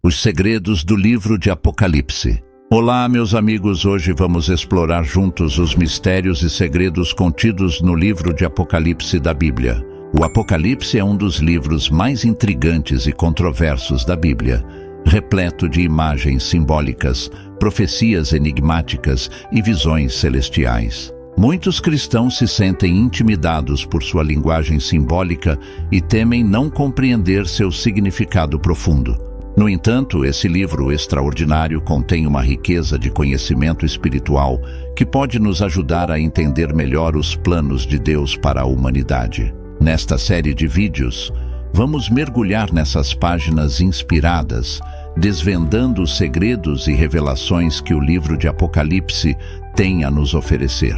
Os segredos do livro de Apocalipse. Olá, meus amigos, hoje vamos explorar juntos os mistérios e segredos contidos no livro de Apocalipse da Bíblia. O Apocalipse é um dos livros mais intrigantes e controversos da Bíblia, repleto de imagens simbólicas, profecias enigmáticas e visões celestiais. Muitos cristãos se sentem intimidados por sua linguagem simbólica e temem não compreender seu significado profundo. No entanto, esse livro extraordinário contém uma riqueza de conhecimento espiritual que pode nos ajudar a entender melhor os planos de Deus para a humanidade. Nesta série de vídeos, vamos mergulhar nessas páginas inspiradas, desvendando os segredos e revelações que o livro de Apocalipse tem a nos oferecer.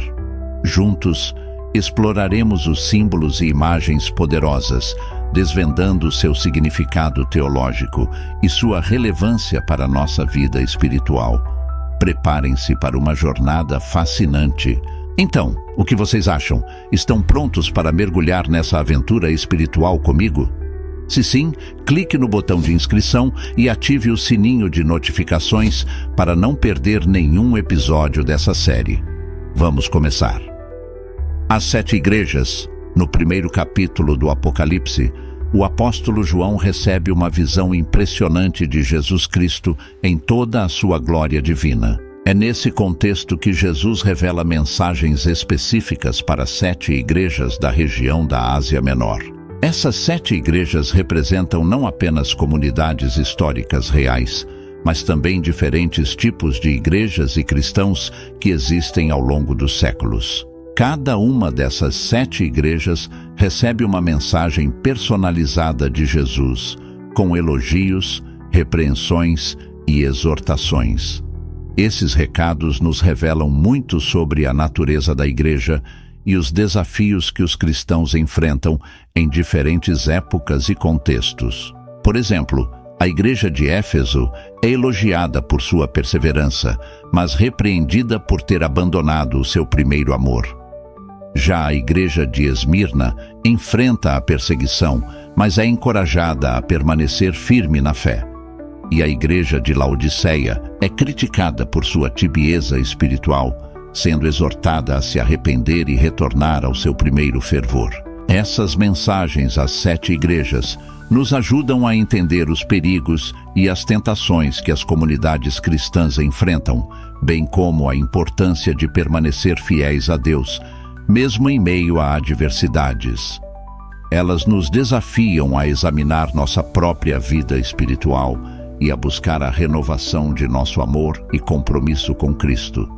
Juntos, exploraremos os símbolos e imagens poderosas, desvendando seu significado teológico e sua relevância para a nossa vida espiritual. Preparem-se para uma jornada fascinante. Então, o que vocês acham? Estão prontos para mergulhar nessa aventura espiritual comigo? Se sim, clique no botão de inscrição e ative o sininho de notificações para não perder nenhum episódio dessa série. Vamos começar. As 7 igrejas. No primeiro capítulo do Apocalipse, o apóstolo João recebe uma visão impressionante de Jesus Cristo em toda a sua glória divina. É nesse contexto que Jesus revela mensagens específicas para 7 igrejas da região da Ásia Menor. Essas 7 igrejas representam não apenas comunidades históricas reais, mas também diferentes tipos de igrejas e cristãos que existem ao longo dos séculos. Cada uma dessas 7 igrejas recebe uma mensagem personalizada de Jesus, com elogios, repreensões e exortações. Esses recados nos revelam muito sobre a natureza da igreja e os desafios que os cristãos enfrentam em diferentes épocas e contextos. Por exemplo, a igreja de Éfeso é elogiada por sua perseverança, mas repreendida por ter abandonado o seu primeiro amor. Já a igreja de Esmirna enfrenta a perseguição, mas é encorajada a permanecer firme na fé. E a igreja de Laodiceia é criticada por sua tibieza espiritual, sendo exortada a se arrepender e retornar ao seu primeiro fervor. Essas mensagens às 7 igrejas nos ajudam a entender os perigos e as tentações que as comunidades cristãs enfrentam, bem como a importância de permanecer fiéis a Deus, mesmo em meio a adversidades. Elas nos desafiam a examinar nossa própria vida espiritual e a buscar a renovação de nosso amor e compromisso com Cristo.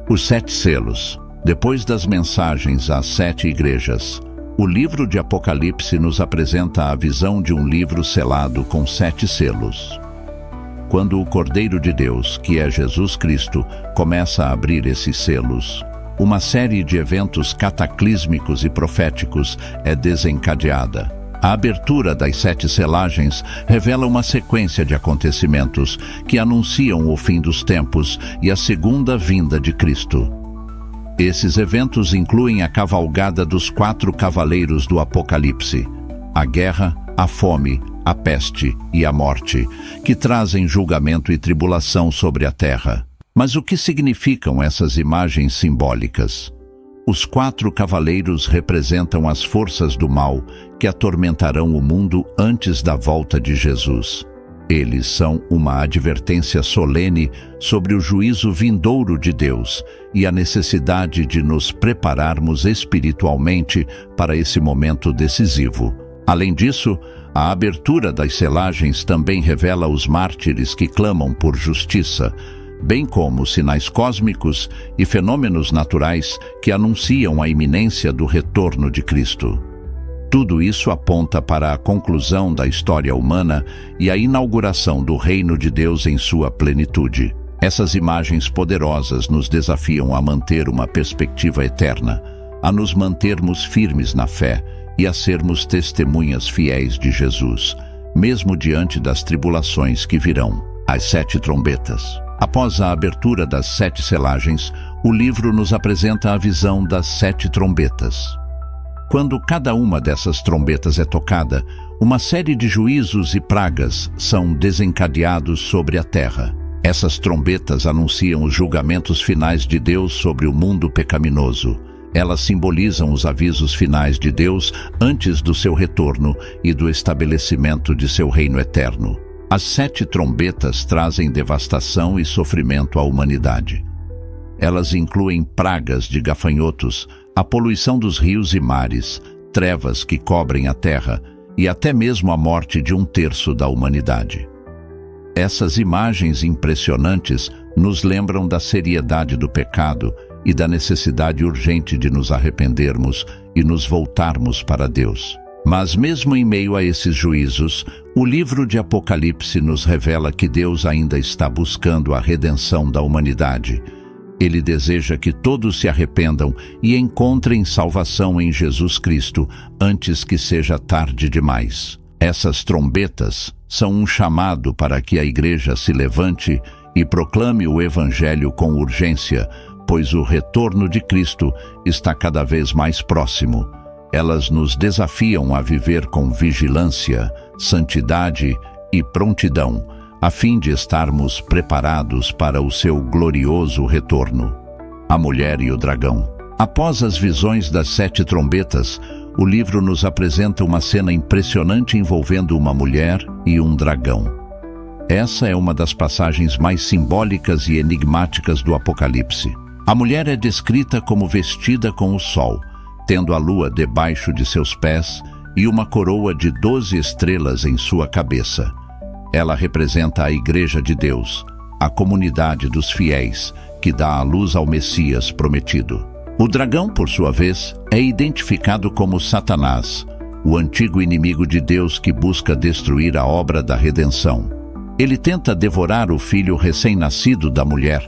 Os 7 selos. Depois das mensagens às 7 igrejas, o livro de Apocalipse nos apresenta a visão de um livro selado com 7 selos. Quando o Cordeiro de Deus, que é Jesus Cristo, começa a abrir esses selos, uma série de eventos cataclísmicos e proféticos é desencadeada. A abertura das 7 selagens revela uma sequência de acontecimentos que anunciam o fim dos tempos e a segunda vinda de Cristo. Esses eventos incluem a cavalgada dos 4 cavaleiros do Apocalipse, a guerra, a fome, a peste e a morte, que trazem julgamento e tribulação sobre a terra. Mas o que significam essas imagens simbólicas? Os 4 cavaleiros representam as forças do mal que atormentarão o mundo antes da volta de Jesus. Eles são uma advertência solene sobre o juízo vindouro de Deus e a necessidade de nos prepararmos espiritualmente para esse momento decisivo. Além disso, a abertura das selagens também revela os mártires que clamam por justiça, bem como sinais cósmicos e fenômenos naturais que anunciam a iminência do retorno de Cristo. Tudo isso aponta para a conclusão da história humana e a inauguração do reino de Deus em sua plenitude. Essas imagens poderosas nos desafiam a manter uma perspectiva eterna, a nos mantermos firmes na fé e a sermos testemunhas fiéis de Jesus, mesmo diante das tribulações que virão. As 7 trombetas. Após a abertura das 7 selagens, o livro nos apresenta a visão das 7 trombetas. Quando cada uma dessas trombetas é tocada, uma série de juízos e pragas são desencadeados sobre a terra. Essas trombetas anunciam os julgamentos finais de Deus sobre o mundo pecaminoso. Elas simbolizam os avisos finais de Deus antes do seu retorno e do estabelecimento de seu reino eterno. As 7 trombetas trazem devastação e sofrimento à humanidade. Elas incluem pragas de gafanhotos, a poluição dos rios e mares, trevas que cobrem a terra e até mesmo a morte de 1/3 da humanidade. Essas imagens impressionantes nos lembram da seriedade do pecado e da necessidade urgente de nos arrependermos e nos voltarmos para Deus. Mas mesmo em meio a esses juízos, o livro de Apocalipse nos revela que Deus ainda está buscando a redenção da humanidade. Ele deseja que todos se arrependam e encontrem salvação em Jesus Cristo antes que seja tarde demais. Essas trombetas são um chamado para que a Igreja se levante e proclame o Evangelho com urgência, pois o retorno de Cristo está cada vez mais próximo. Elas nos desafiam a viver com vigilância, santidade e prontidão, a fim de estarmos preparados para o seu glorioso retorno. A Mulher e o Dragão. Após as visões das 7 trombetas, o livro nos apresenta uma cena impressionante envolvendo uma mulher e um dragão. Essa é uma das passagens mais simbólicas e enigmáticas do Apocalipse. A mulher é descrita como vestida com o sol, tendo a lua debaixo de seus pés e uma coroa de 12 estrelas em sua cabeça. Ela representa a Igreja de Deus, a comunidade dos fiéis, que dá a luz ao Messias prometido. O dragão, por sua vez, é identificado como Satanás, o antigo inimigo de Deus que busca destruir a obra da redenção. Ele tenta devorar o filho recém-nascido da mulher,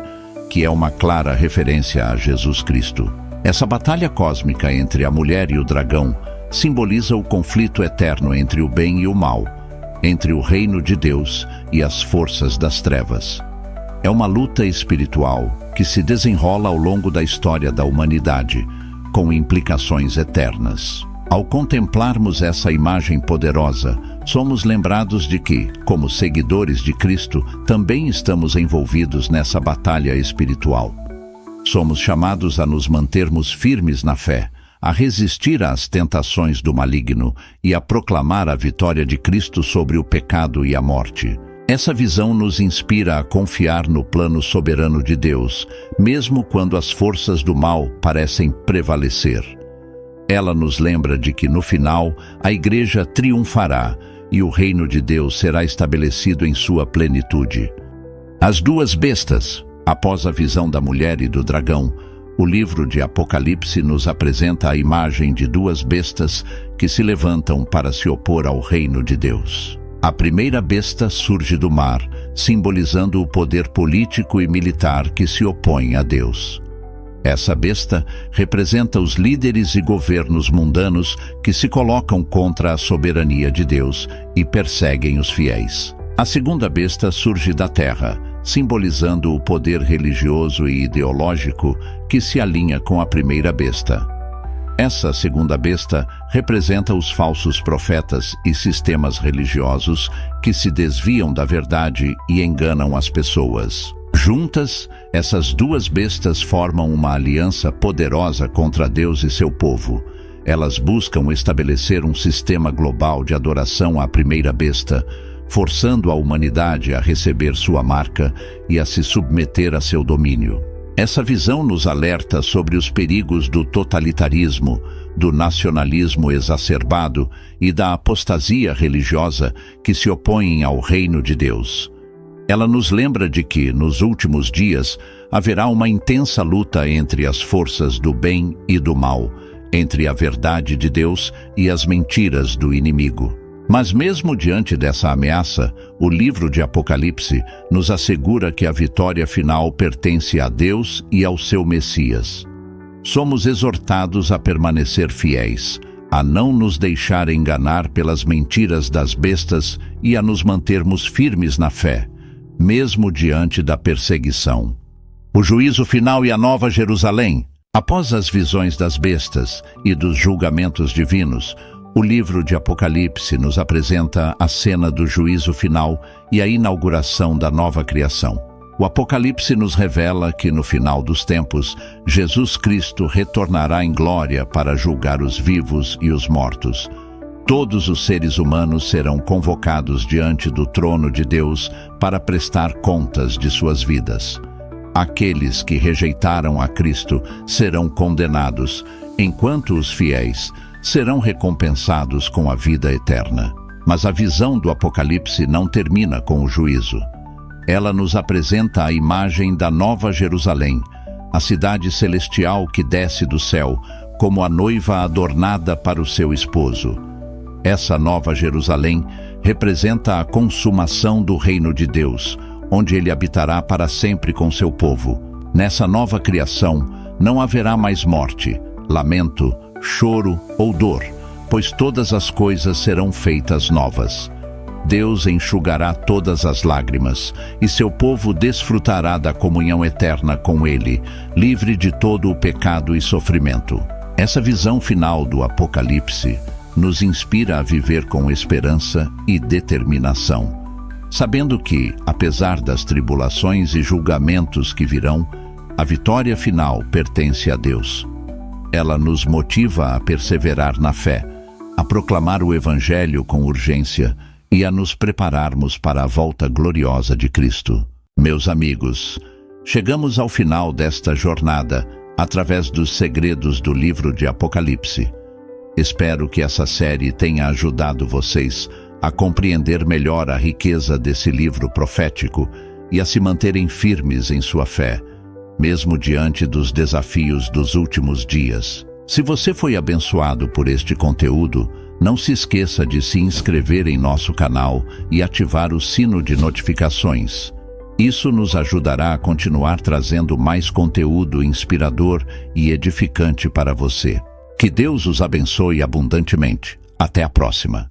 que é uma clara referência a Jesus Cristo. Essa batalha cósmica entre a mulher e o dragão simboliza o conflito eterno entre o bem e o mal, entre o reino de Deus e as forças das trevas. É uma luta espiritual que se desenrola ao longo da história da humanidade, com implicações eternas. Ao contemplarmos essa imagem poderosa, somos lembrados de que, como seguidores de Cristo, também estamos envolvidos nessa batalha espiritual. Somos chamados a nos mantermos firmes na fé, a resistir às tentações do maligno e a proclamar a vitória de Cristo sobre o pecado e a morte. Essa visão nos inspira a confiar no plano soberano de Deus, mesmo quando as forças do mal parecem prevalecer. Ela nos lembra de que, no final, a Igreja triunfará e o reino de Deus será estabelecido em sua plenitude. As 2 bestas. Após a visão da mulher e do dragão, o livro de Apocalipse nos apresenta a imagem de 2 bestas que se levantam para se opor ao reino de Deus. A primeira besta surge do mar, simbolizando o poder político e militar que se opõe a Deus. Essa besta representa os líderes e governos mundanos que se colocam contra a soberania de Deus e perseguem os fiéis. A segunda besta surge da terra, simbolizando o poder religioso e ideológico que se alinha com a primeira besta. Essa segunda besta representa os falsos profetas e sistemas religiosos que se desviam da verdade e enganam as pessoas. Juntas, essas 2 bestas formam uma aliança poderosa contra Deus e seu povo. Elas buscam estabelecer um sistema global de adoração à primeira besta, forçando a humanidade a receber sua marca e a se submeter a seu domínio. Essa visão nos alerta sobre os perigos do totalitarismo, do nacionalismo exacerbado e da apostasia religiosa que se opõem ao reino de Deus. Ela nos lembra de que, nos últimos dias, haverá uma intensa luta entre as forças do bem e do mal, entre a verdade de Deus e as mentiras do inimigo. Mas mesmo diante dessa ameaça, o livro de Apocalipse nos assegura que a vitória final pertence a Deus e ao seu Messias. Somos exortados a permanecer fiéis, a não nos deixar enganar pelas mentiras das bestas e a nos mantermos firmes na fé, mesmo diante da perseguição. O juízo final e a Nova Jerusalém. Após as visões das bestas e dos julgamentos divinos, O livro de Apocalipse nos apresenta a cena do juízo final e a inauguração da nova criação. O Apocalipse nos revela que, no final dos tempos, Jesus Cristo retornará em glória para julgar os vivos e os mortos. Todos os seres humanos serão convocados diante do trono de Deus para prestar contas de suas vidas. Aqueles que rejeitaram a Cristo serão condenados, enquanto os fiéis serão recompensados com a vida eterna. Mas a visão do Apocalipse não termina com o juízo. Ela nos apresenta a imagem da Nova Jerusalém, a cidade celestial que desce do céu, como a noiva adornada para o seu esposo. Essa Nova Jerusalém representa a consumação do reino de Deus, onde ele habitará para sempre com seu povo. Nessa nova criação, não haverá mais morte, lamento, choro ou dor, pois todas as coisas serão feitas novas. Deus enxugará todas as lágrimas, e seu povo desfrutará da comunhão eterna com ele, livre de todo o pecado e sofrimento. Essa visão final do Apocalipse nos inspira a viver com esperança e determinação, sabendo que, apesar das tribulações e julgamentos que virão, a vitória final pertence a Deus. Ela nos motiva a perseverar na fé, a proclamar o Evangelho com urgência e a nos prepararmos para a volta gloriosa de Cristo. Meus amigos, chegamos ao final desta jornada através dos segredos do livro de Apocalipse. Espero que essa série tenha ajudado vocês a compreender melhor a riqueza desse livro profético e a se manterem firmes em sua fé, mesmo diante dos desafios dos últimos dias. Se você foi abençoado por este conteúdo, não se esqueça de se inscrever em nosso canal e ativar o sino de notificações. Isso nos ajudará a continuar trazendo mais conteúdo inspirador e edificante para você. Que Deus os abençoe abundantemente. Até a próxima.